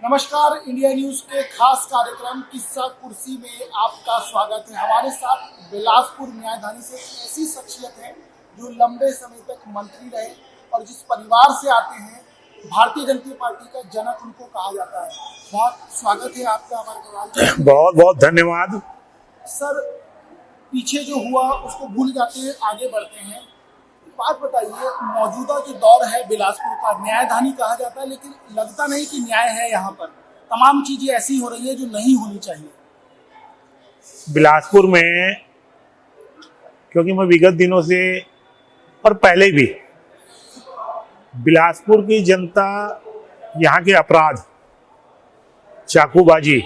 नमस्कार, India news के खास कार्यक्रम किस्सा कुर्सी में आपका स्वागत है। हमारे साथ बिलासपुर न्यायधानी से ऐसी शख्सियत है जो लंबे समय तक मंत्री रहे और जिस परिवार से आते हैं भारतीय जनता पार्टी का जनक उनको कहा जाता है। बहुत स्वागत है आपका हमारे परिवार। बहुत बहुत धन्यवाद सर। पीछे जो हुआ उसको भूल जाते हैं, आगे बढ़ते हैं। बात बताइए, मौजूदा जो दौर है बिलासपुर का, न्यायधानी कहा जाता है लेकिन लगता नहीं कि न्याय है। यहाँ पर तमाम चीजें ऐसी हो रही है जो नहीं होनी चाहिए बिलासपुर में, क्योंकि मैं विगत दिनों से और पहले भी बिलासपुर की जनता यहाँ के अपराध, चाकूबाजी,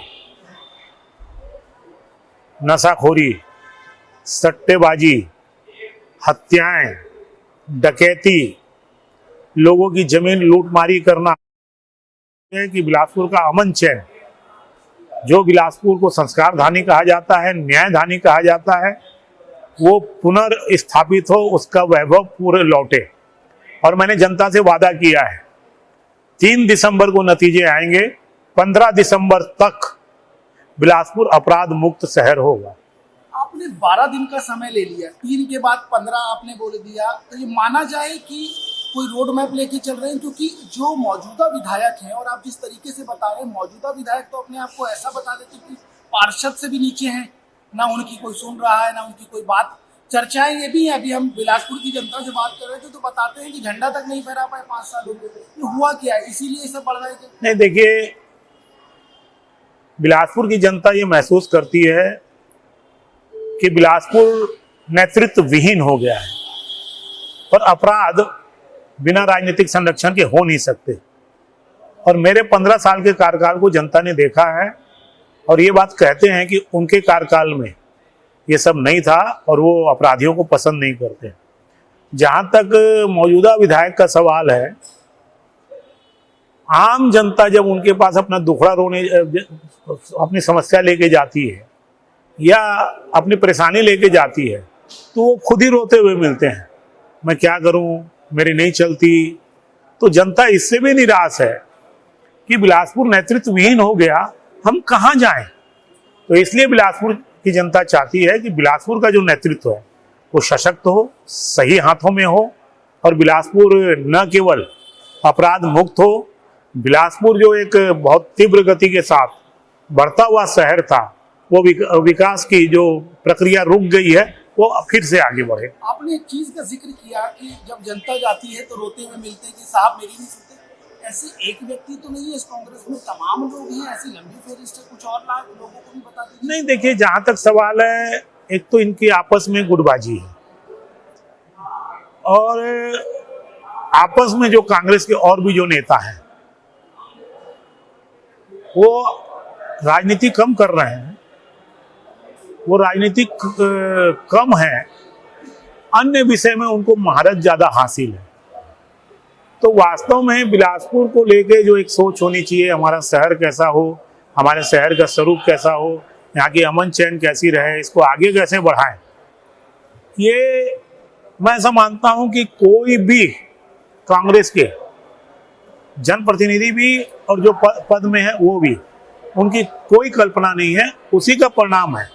नशाखोरी, सट्टेबाजी, हत्याएं, डकैती, लोगों की जमीन लूटमारी करना है कि बिलासपुर का अमन चैन, जो बिलासपुर को संस्कार धानी कहा जाता है, न्याय धानी कहा जाता है, वो पुनर्स्थापित हो, उसका वैभव पूरे लौटे। और मैंने जनता से वादा किया है 3 दिसंबर को नतीजे आएंगे, 15 दिसंबर तक बिलासपुर अपराध मुक्त शहर होगा। आपने 12 दिन का समय ले लिया, 3 के बाद 15 आपने बोल दिया, तो ये माना जाए कि कोई रोड मैप लेके चल रहे हैं? क्योंकि जो मौजूदा विधायक हैं, और आप जिस तरीके से बता रहे हैं, मौजूदा विधायक तो अपने आप को ऐसा बता देते कि पार्षद से भी नीचे हैं, ना उनकी कोई सुन रहा है, ना उनकी कोई बात। चर्चाएं ये भी हैं, अभी हम बिलासपुर की जनता से बात कर रहे थे तो बताते हैं कि झंडा तक नहीं फहरा पाए 5 साल हो गए। ये हुआ क्या है, इसीलिए सब बढ़ रहे थे? नहीं, देखिए, बिलासपुर की जनता ये महसूस करती है कि बिलासपुर नेतृत्व विहीन हो गया है और अपराध बिना राजनीतिक संरक्षण के हो नहीं सकते। और मेरे 15 साल के कार्यकाल को जनता ने देखा है और ये बात कहते हैं कि उनके कार्यकाल में ये सब नहीं था और वो अपराधियों को पसंद नहीं करते। जहां तक मौजूदा विधायक का सवाल है, आम जनता जब उनके पास अपना दुखड़ा रोने, अपनी समस्या लेके जाती है या अपनी परेशानी लेके जाती है, तो वो खुद ही रोते हुए मिलते हैं, मैं क्या करूं, मेरी नहीं चलती। तो जनता इससे भी निराश है कि बिलासपुर नेतृत्व विहीन हो गया, हम कहां जाएं। तो इसलिए बिलासपुर की जनता चाहती है कि बिलासपुर का जो नेतृत्व है वो सशक्त हो, सही हाथों में हो और बिलासपुर न केवल अपराध मुक्त हो, बिलासपुर जो एक बहुत तीव्र गति के साथ बढ़ता हुआ शहर था, वो विकास की जो प्रक्रिया रुक गई है, वो फिर से आगे बढ़े। आपने एक चीज का जिक्र किया कि जब जनता जाती है तो रोते हुए मिलते हैं कि साहब मेरी नहीं सुनते। ऐसे एक व्यक्ति तो नहीं है इस कांग्रेस में, तमाम लोग हैं। ऐसी लंबी फहरिस्त है, कुछ और लोगों को भी बता दीजिए। नहीं, देखिए, जहां तक सवाल है, एक तो इनकी आपस में गुटबाजी है और आपस में जो कांग्रेस के और भी जो नेता हैं वो राजनीति कम कर रहे हैं, वो राजनीति कम है, अन्य विषय में उनको महारत ज्यादा हासिल है। तो वास्तव में बिलासपुर को लेके जो एक सोच होनी चाहिए, हमारा शहर कैसा हो, हमारे शहर का स्वरूप कैसा हो, यहाँ की अमन चैन कैसी रहे, इसको आगे कैसे बढ़ाएं, ये मैं ऐसा मानता हूं कि कोई भी कांग्रेस के जनप्रतिनिधि भी और जो पद में है वो भी, उनकी कोई कल्पना नहीं है। उसी का परिणाम है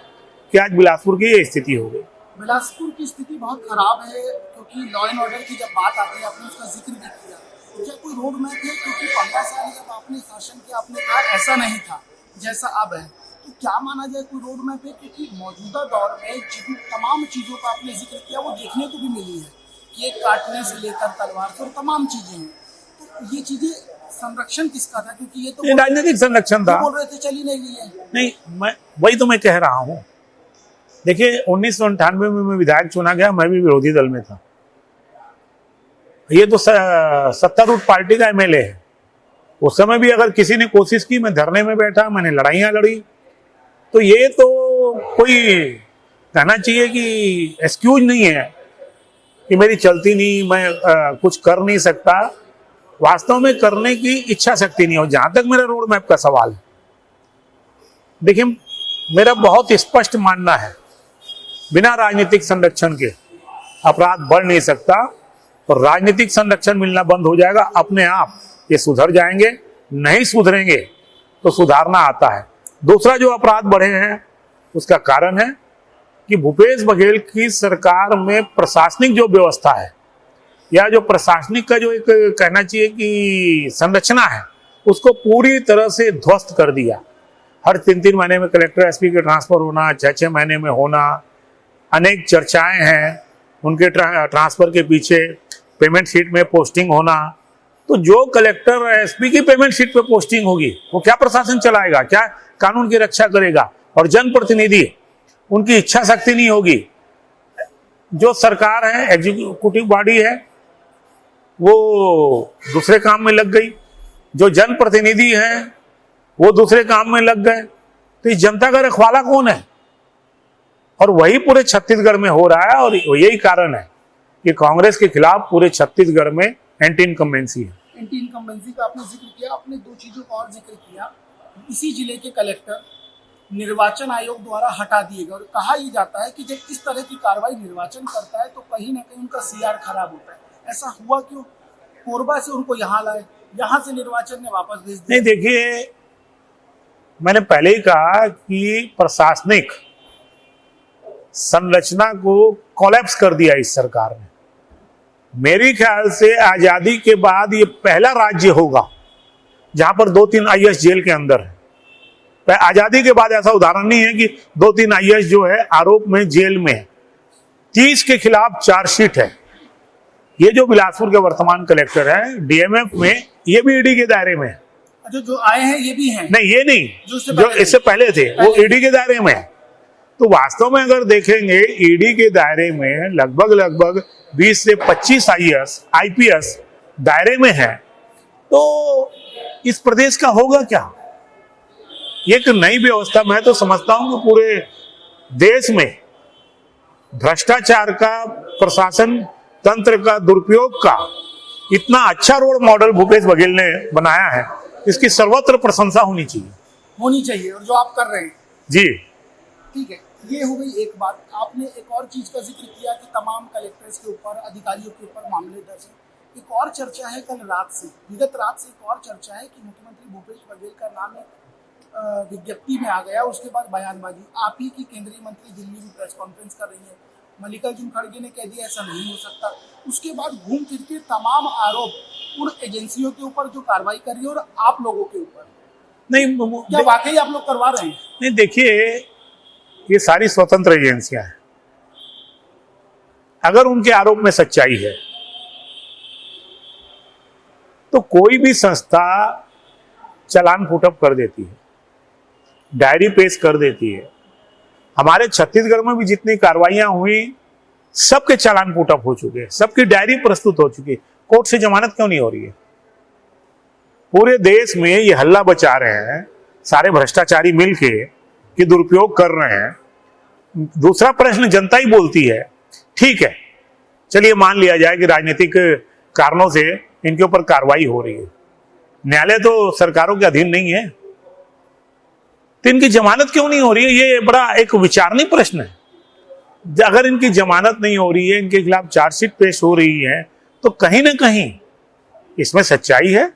कि आज बिलासपुर की ये स्थिति हो गई। बिलासपुर की स्थिति बहुत खराब है, क्योंकि लॉ एंड ऑर्डर की जब बात आती है, आपने उसका जिक्र भी किया। क्या कोई रोड मैप है? क्योंकि 15 साल जब आपने शासन किया, आपने कहा ऐसा नहीं था जैसा अब है, तो क्या माना जाए कोई रोड मैप है? क्योंकि मौजूदा दौर में जिन तमाम चीजों का आपने जिक्र किया वो देखने को भी मिली है, केक काटने से लेकर तलवार से, और तमाम चीजें हैं। तो ये चीजें संरक्षण किसका था? क्योंकि ये तो राजनीतिक संरक्षण था। बोल रहे थे चली नहीं है। नहीं, मैं वही तो मैं कह रहा हूँ। देखिए, 1998 में मैं विधायक चुना गया, मैं भी विरोधी दल में था। ये तो सत्तारूढ़ पार्टी का एमएलए है। उस समय भी अगर किसी ने कोशिश की, मैं धरने में बैठा, मैंने लड़ाइयाँ लड़ी। तो ये तो कोई कहना चाहिए कि एक्सक्यूज नहीं है कि मेरी चलती नहीं, मैं कुछ कर नहीं सकता। वास्तव में करने की इच्छा शक्ति नहीं हो। जहां तक मेरा रोड मैप का सवाल है, देखिए, मेरा बहुत स्पष्ट मानना है, बिना राजनीतिक संरक्षण के अपराध बढ़ नहीं सकता और राजनीतिक संरक्षण मिलना बंद हो जाएगा, अपने आप ये सुधर जाएंगे। नहीं सुधरेंगे तो सुधारना आता है। दूसरा जो अपराध बढ़े हैं उसका कारण है कि भूपेश बघेल की सरकार में प्रशासनिक जो व्यवस्था है या जो प्रशासनिक का जो एक कहना चाहिए कि संरचना है उसको पूरी तरह से ध्वस्त कर दिया। हर 3-3 महीने में कलेक्टर एसपी के ट्रांसफर होना, 6-6 महीने में होना, अनेक चर्चाएं हैं उनके ट्रांसफर के पीछे, पेमेंट शीट में पोस्टिंग होना। तो जो कलेक्टर एसपी की पेमेंट शीट पे पोस्टिंग होगी वो क्या प्रशासन चलाएगा, क्या कानून की रक्षा करेगा? और जनप्रतिनिधि उनकी इच्छा शक्ति नहीं होगी। जो सरकार है, एग्जीक्यूटिव बॉडी है, वो दूसरे काम में लग गई, जो जनप्रतिनिधि है वो दूसरे काम में लग गए। तो इस जनता का रखवाला कौन है? और वही पूरे छत्तीसगढ़ में हो रहा है और यही कारण है कि कांग्रेस के खिलाफ पूरे छत्तीसगढ़ में एंटी इनकम्बेंसी है। एंटी इनकम्बेंसी का आपने जिक्र किया, आपने 2 चीजों का और जिक्र किया। इसी जिले के कलेक्टर निर्वाचन आयोग द्वारा हटा दिए गए और कहा यह जाता है कि जब इस तरह की कार्रवाई निर्वाचन करता है तो कहीं ना कहीं उनका सीआर खराब होता है। ऐसा हुआ क्यों? कोरबा से उनको यहाँ लाए, यहाँ से निर्वाचन ने वापस भेज दिया। नहीं, देखिए, मैंने पहले ही कहा कि प्रशासनिक संरचना को कोलैप्स कर दिया इस सरकार ने। मेरे ख्याल से आजादी के बाद ये पहला राज्य होगा जहां पर 2-3 आईएएस जेल के अंदर है। आजादी के बाद ऐसा उदाहरण नहीं है कि 2-3 आईएएस जो है आरोप में जेल में है। 30 के खिलाफ चार्जशीट है। ये जो बिलासपुर के वर्तमान कलेक्टर है डीएमएफ में, ये भी ईडी के दायरे में है। जो आए हैं ये भी हैं? नहीं, ये नहीं, जो इससे पहले थे वो ईडी के दायरे में है। तो वास्तव में अगर देखेंगे ईडी के दायरे में लगभग 20 से 25 आईपीएस दायरे में है, तो इस प्रदेश का होगा क्या? ये एक नई व्यवस्था, मैं तो समझता हूं कि पूरे देश में भ्रष्टाचार का, प्रशासन तंत्र का दुरुपयोग का इतना अच्छा रोल मॉडल भूपेश बघेल ने बनाया है, इसकी सर्वत्र प्रशंसा होनी चाहिए। और जो आप कर रहे हैं जी। ठीक है, ये हो गई एक बात। आपने एक और चीज का जिक्र किया कि तमाम कलेक्टर्स के ऊपर, अधिकारियों के ऊपर मामले दर्ज है। एक और चर्चा है विगत रात से एक और चर्चा है कि मुख्यमंत्री भूपेश बघेल का नाम एक विज्ञप्ति में आ गया, उसके बाद बयानबाजी। आप ही की केंद्रीय मंत्री दिल्ली में प्रेस कॉन्फ्रेंस कर रही है, मल्लिकार्जुन खड़गे ने कह दिया ऐसा नहीं हो सकता। उसके बाद घूम फिर के तमाम आरोप उन एजेंसियों के ऊपर जो कार्रवाई कर रही है और आप लोगों के ऊपर। नहीं, क्या वाकई आप लोग करवा रहे हैं? नहीं, देखिए, ये सारी स्वतंत्र एजेंसियां हैं। अगर उनके आरोप में सच्चाई है तो कोई भी संस्था चालान पुटअप कर देती है, डायरी पेश कर देती है। हमारे छत्तीसगढ़ में भी जितनी कार्रवाइयां हुई सबके चालान पुटअप हो चुके हैं, सबकी डायरी प्रस्तुत हो चुकी है। कोर्ट से जमानत क्यों नहीं हो रही है? पूरे देश में ये हल्ला बचा रहे हैं सारे भ्रष्टाचारी मिलके कि दुरुपयोग कर रहे हैं। दूसरा प्रश्न जनता ही बोलती है, ठीक है, चलिए मान लिया जाए कि राजनीतिक कारणों से इनके ऊपर कार्रवाई हो रही है, न्यायालय तो सरकारों के अधीन नहीं है, तो इनकी जमानत क्यों नहीं हो रही है? ये बड़ा एक विचारणीय प्रश्न है। अगर इनकी जमानत नहीं हो रही है, इनके खिलाफ चार्जशीट पेश हो रही है, तो कहीं ना कहीं इसमें सच्चाई है।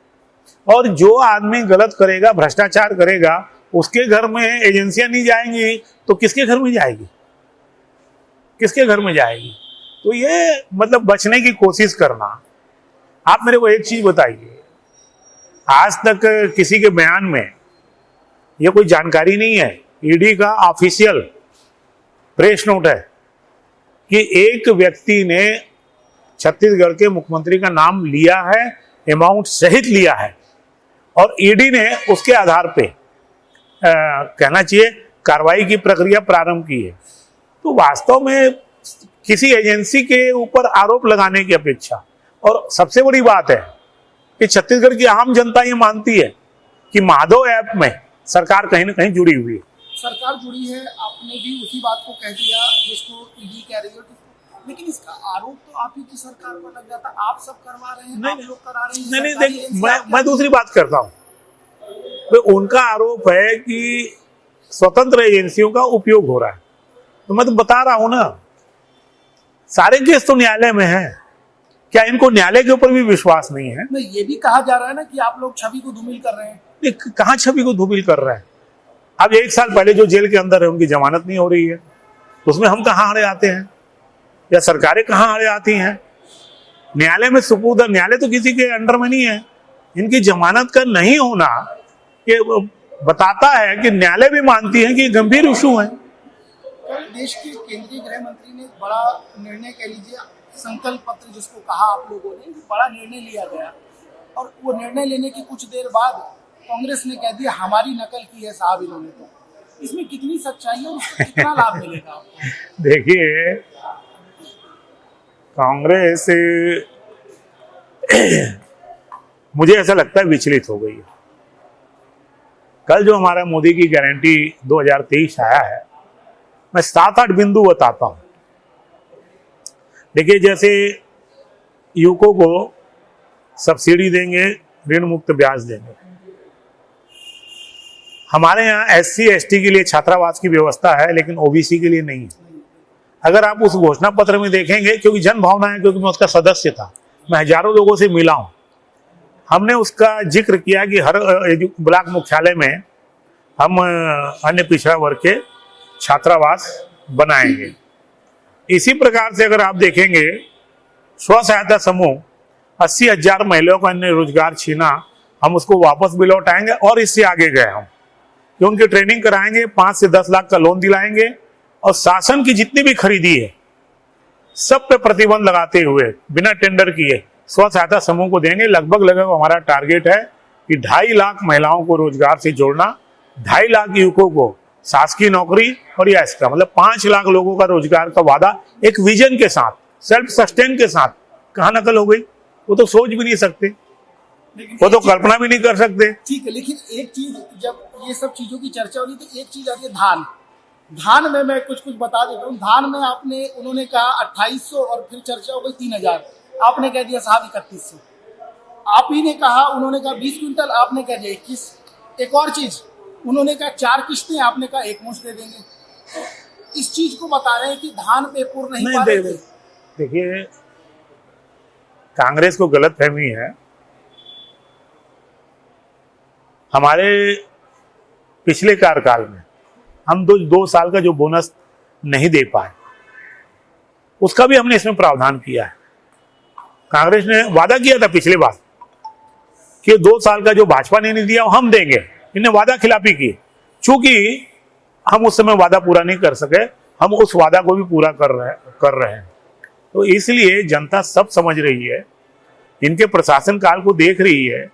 और जो आदमी गलत करेगा, भ्रष्टाचार करेगा, उसके घर में एजेंसियां नहीं जाएंगी तो किसके घर में जाएगी? किसके घर में जाएगी? तो ये मतलब बचने की कोशिश करना। आप मेरे को एक चीज बताइए, आज तक किसी के बयान में ये कोई जानकारी नहीं है, ईडी का ऑफिशियल प्रेस नोट है कि एक व्यक्ति ने छत्तीसगढ़ के मुख्यमंत्री का नाम लिया है, अमाउंट सहित लिया है, और ईडी ने उसके आधार पे कहना चाहिए कार्रवाई की प्रक्रिया प्रारंभ की है। तो वास्तव में किसी एजेंसी के ऊपर आरोप लगाने की अपेक्षा, और सबसे बड़ी बात है कि छत्तीसगढ़ की आम जनता ये मानती है कि माधव ऐप में सरकार कहीं ना कहीं जुड़ी हुई है। सरकार जुड़ी है, आपने भी उसी बात को कह दिया जिसको ईडी कह रही है, लेकिन इसका आरोप तो आप ही की सरकार पर लग जाता। आप सब करवा रहे हैं, आप लोग करा रहे हैं। नहीं, देख, मैं दूसरी बात करता हूँ। तो उनका आरोप है कि स्वतंत्र एजेंसियों का उपयोग हो रहा है, तो मैं तो बता रहा हूं ना, सारे केस तो न्यायालय में है। क्या इनको न्यायालय के ऊपर भी विश्वास नहीं है? नहीं, ये भी कहा जा रहा है ना कि आप लोग छवि को धूमिल कर रहे हैं, ये कहाँ छवि को धूमिल कर रहा है? अब 1 साल पहले जो जेल के अंदर है उनकी जमानत नहीं हो रही है, तो उसमें हम कहाँ अड़े आते हैं या सरकारें कहाँ अड़े आती हैं? न्यायालय में सुपुर्द, न्यायालय तो किसी के अंडर में नहीं है। इनकी जमानत का नहीं होना ये बताता है कि न्यायालय भी मानती है कि गंभीर इशू है। कल देश के केंद्रीय गृह मंत्री ने एक बड़ा निर्णय, कह लीजिए संकल्प पत्र जिसको कहा आप लोगों ने, बड़ा निर्णय लिया गया, और वो निर्णय लेने की कुछ देर बाद कांग्रेस ने कह दिया हमारी नकल की है साहब इन्होंने। तो इसमें कितनी सच्चाई है और उसका कितना लाभ मिलेगा आपको? देखिए, कांग्रेस मुझे ऐसा लगता है विचलित हो गई है। कल जो हमारा मोदी की गारंटी 2023 आया है, मैं 7-8 बिंदु बताता हूं। देखिए, जैसे युवकों को सब्सिडी देंगे, ऋण मुक्त ब्याज देंगे। हमारे यहाँ SC ST के लिए छात्रावास की व्यवस्था है, लेकिन OBC के लिए नहीं है। अगर आप उस घोषणा पत्र में देखेंगे, क्योंकि जन भावना है, क्योंकि मैं उसका सदस्य था, मैं हजारों लोगों से मिला हूं, हमने उसका जिक्र किया कि हर ब्लॉक मुख्यालय में हम अन्य पिछड़ा वर्ग के छात्रावास बनाएंगे। इसी प्रकार से अगर आप देखेंगे, स्व सहायता समूह 80,000 महिलाओं का अन्य रोजगार छीना, हम उसको वापस भी लौटाएंगे और इससे आगे गए हम कि उनकी ट्रेनिंग कराएंगे, 5 से 10 लाख का लोन दिलाएंगे और शासन की जितनी भी खरीदी है सब पे प्रतिबंध लगाते हुए बिना टेंडर किए स्व सहायता समूह को देंगे। लगभग हमारा टारगेट है कि 2.5 लाख महिलाओं को रोजगार से जोड़ना, 2.5 लाख युवकों को शासकीय नौकरी, और या इसका मतलब 5 लाख लोगों का रोजगार का वादा एक विजन के साथ, सेल्फ सस्टेन के साथ। कहाँ नकल हो गई? वो तो सोच भी नहीं सकते, वो तो कल्पना भी नहीं कर सकते। ठीक है, लेकिन एक चीज, जब ये सब चीजों की चर्चा हो रही तो एक चीज आती है धान में मैं कुछ बता देता हूँ। धान में आपने, उन्होंने कहा 2800 और फिर चर्चा हो गई 3000, आपने कह दिया साहब 3100। आप ही ने कहा, उन्होंने कहा 20 क्विंटल, आपने कह दिया 21। एक और चीज, उन्होंने कहा 4 किस्तें, आपने कहा 1 मुश्त दे देंगे। इस चीज को बता रहे हैं कि धान पे पूर्ण नहीं पा रहे थे। देखिए, कांग्रेस को गलत फहमी है। हमारे पिछले कार्यकाल में हम 2 साल का जो बोनस नहीं दे पाए, उसका भी हमने इसमें प्रावधान किया है। कांग्रेस ने वादा किया था पिछले बार कि 2 साल का जो भाजपा ने नहीं दिया वो हम देंगे, इन्हें वादा खिलाफी की। चूंकि हम उस समय वादा पूरा नहीं कर सके, हम उस वादा को भी पूरा कर रहे हैं। तो इसलिए जनता सब समझ रही है, इनके प्रशासन काल को देख रही है।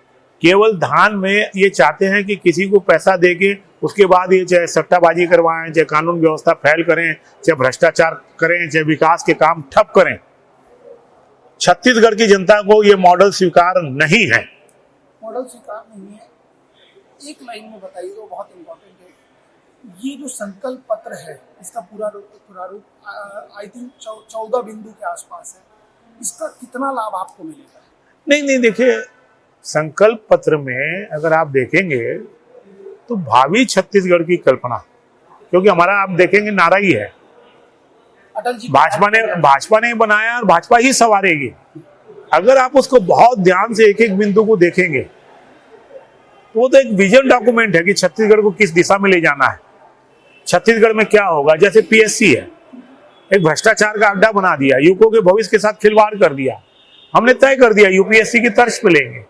केवल धान में ये चाहते हैं कि किसी को पैसा देके उसके बाद ये चाहे सट्टाबाजी करवाएं, चाहे कानून व्यवस्था फैल करें, चाहे भ्रष्टाचार करें, चाहे विकास के काम ठप करें। छत्तीसगढ़ की जनता को ये मॉडल स्वीकार नहीं है। मॉडल स्वीकार नहीं है। एक लाइन में बताइए, तो बहुत इम्पोर्टेंट है। ये जो संकल्प पत्र है, इसका पूरा रूप आई थिंक 14 बिंदु के आसपास है। इसका कितना लाभ आपको मिलेगा? नहीं, देखिए, संकल्प पत्र में अगर आप देखेंगे तो भावी छत्तीसगढ़ की कल्पना, क्योंकि हमारा आप देखेंगे नारा ही है, अटल जी भाजपा ने बनाया और भाजपा ही संवारेगी। अगर आप उसको बहुत ध्यान से एक बिंदु को देखेंगे तो वो तो एक विजन डॉक्यूमेंट है कि छत्तीसगढ़ को किस दिशा में ले जाना है, छत्तीसगढ़ में क्या होगा। जैसे PSC है, एक भ्रष्टाचार का अड्डा बना दिया, युवकों के भविष्य के साथ खिलवाड़ कर दिया। हमने तय कर दिया UPSC की तर्ज पे लेंगे,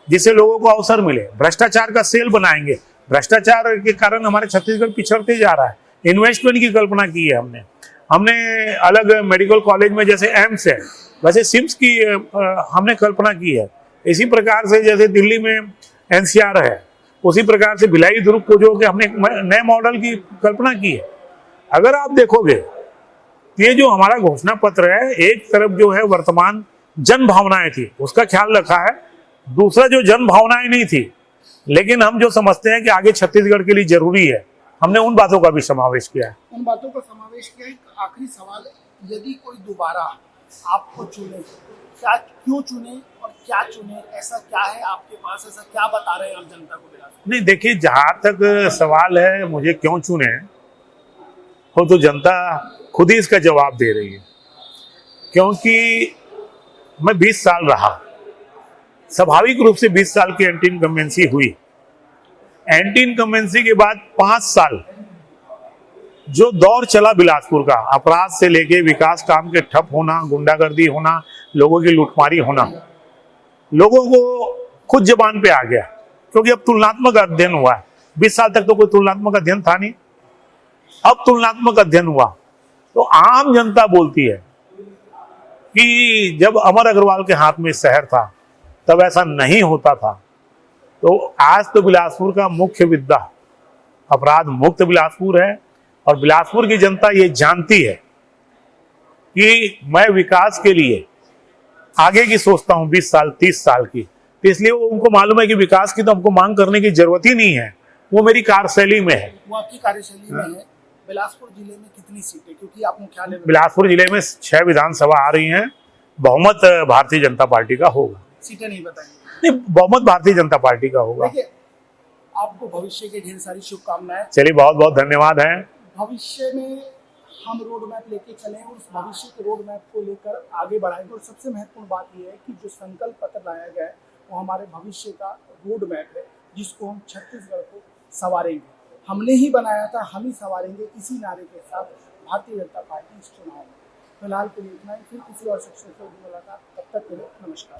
जिससे लोगों को अवसर मिले। भ्रष्टाचार का सेल बनाएंगे। भ्रष्टाचार के कारण हमारे छत्तीसगढ़ पिछड़ते जा रहा है। इन्वेस्टमेंट की कल्पना की है हमने अलग मेडिकल कॉलेज में जैसे एम्स है, वैसे सिम्स की हमने कल्पना की है। इसी प्रकार से जैसे दिल्ली में NCR है, उसी प्रकार से भिलाई दुर्ग को जो कि हमने नए मॉडल की कल्पना की है। अगर आप देखोगे, ये जो हमारा घोषणा पत्र है, एक तरफ जो है वर्तमान जन भावनाएं थी, उसका ख्याल रखा है। दूसरा जो जन भावनाएं नहीं थी, लेकिन हम जो समझते हैं कि आगे छत्तीसगढ़ के लिए जरूरी है, हमने उन बातों का भी समावेश किया है। उन बातों का समावेश किया है। आखिरी सवाल है, यदि कोई दोबारा आपको चुने, क्या, क्यों चुने और क्या चुने? ऐसा क्या है आपके पास, ऐसा क्या बता रहे हैं आप जनता को? नहीं, देखिए, जहां तक सवाल है मुझे क्यों चुने, हो तो जनता खुद ही इसका जवाब दे रही है। क्योंकि मैं 20 साल रहा, स्वाभाविक रूप से 20 साल की एंटी इनकम्बेंसी हुई। एंटी इनकम्बेंसी के बाद 5 साल जो दौर चला बिलासपुर का, अपराध से लेके विकास काम के ठप होना, गुंडागर्दी होना, लोगों की लूटमारी होना, लोगों को खुद जबान पे आ गया, क्योंकि अब तुलनात्मक अध्ययन हुआ है। 20 साल तक तो कोई तुलनात्मक अध्ययन था नहीं, अब तुलनात्मक अध्ययन हुआ। तो आम जनता बोलती है कि जब अमर अग्रवाल के हाथ में शहर था तब ऐसा नहीं होता था। तो आज तो बिलासपुर का मुख्य विद्या अपराध मुक्त बिलासपुर है, और बिलासपुर की जनता ये जानती है कि मैं विकास के लिए आगे की सोचता हूं, 20 साल 30 साल की। तो इसलिए वो उनको मालूम है कि विकास की तो हमको मांग करने की जरूरत ही नहीं है, वो मेरी कार्यशैली में है। वो आपकी कार्यशैली में है। बिलासपुर जिले में कितनी सीटें, क्योंकि आप मुख्यालय में बिलासपुर जिले में 6 विधानसभा आ रही हैं, बहुमत भारतीय जनता पार्टी का होगा। सीटें नहीं बताएंगे? नहीं, बहुमत भारतीय जनता पार्टी का होगा। देखिए, आपको भविष्य की ढेर सारी शुभकामनाएं। चलिए, बहुत बहुत धन्यवाद है। भविष्य में हम रोड मैप लेके चलें और उस भविष्य के रोड मैप को लेकर आगे बढ़ाएंगे। और सबसे महत्वपूर्ण बात यह है कि जो संकल्प पत्र लाया गया है वो हमारे भविष्य का रोड मैप है, जिसको हम छत्तीसगढ़ को संवारेंगे। हमने ही बनाया था, हम ही संवारेंगे, इसी नारे के साथ भारतीय जनता पार्टी इस चुनाव में। फिलहाल के लिए इतना ही, फिर किसी और शख्स से मुलाकात, तब तक के लिए नमस्कार।